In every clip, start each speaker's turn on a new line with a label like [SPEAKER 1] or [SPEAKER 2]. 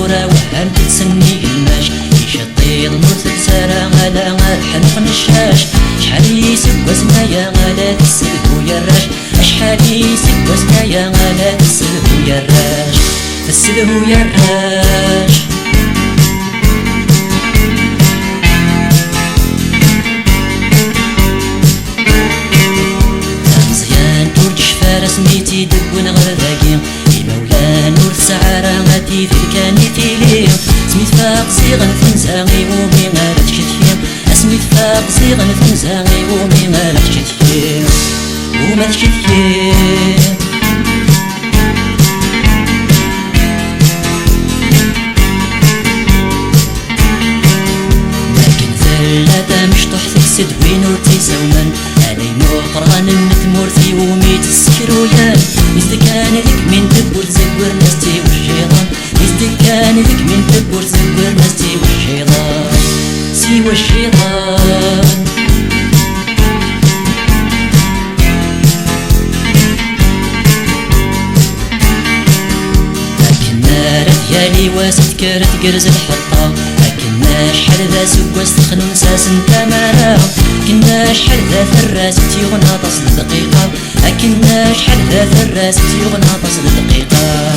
[SPEAKER 1] وهم تتسني الماش يشطي الموت تسارى على الحنق نشاش شحال يسوى زنايا على تسلكو يراش شحال يسوى زنايا على تسلكو يراش تسلكو يراش مزيان تورجش فارس ميتي دبون غير ذاكي مولا نور سعارة غادي في الكانيتي ليه سميت فاق صيغن تنزاغي ومي غالت شتيم سميت فاق صيغن تنزاغي ومي غالت شتيم وما تشتيم لكن ثلاثة مش تحت السدوين ورتيسومن علي مقران النتمورتي وميت السكرويان مزدكان لك من تبور زبور نستي والشيطان مزدكان لك من تبور زبور نستي والشيطان سوى الشيطان لكننا رثيالي واسد كارت قرز الحطة لكننا شحال ذا سواس تخنون ساسن تمارا كنا شحال ذا ثراس تيغنى تصل دقيقة لكننا شحال ذا ثراس تيغنى تصل دقيقة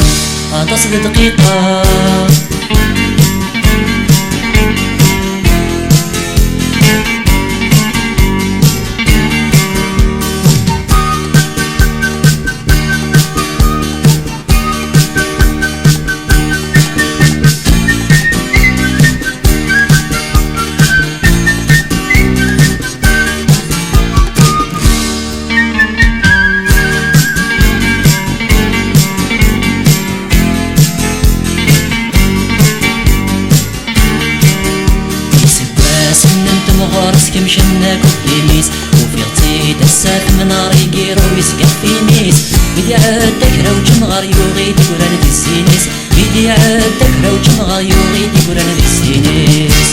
[SPEAKER 1] تصل دقيقة مغارس كمشنا كوبليميس وفي غتي دسات من ريقي رو يسقف في ميس بدي عادك رو جمغار يوغي ديوران دي السينيس بدي عادك رو جمغار يوغي ديوران دي السينيس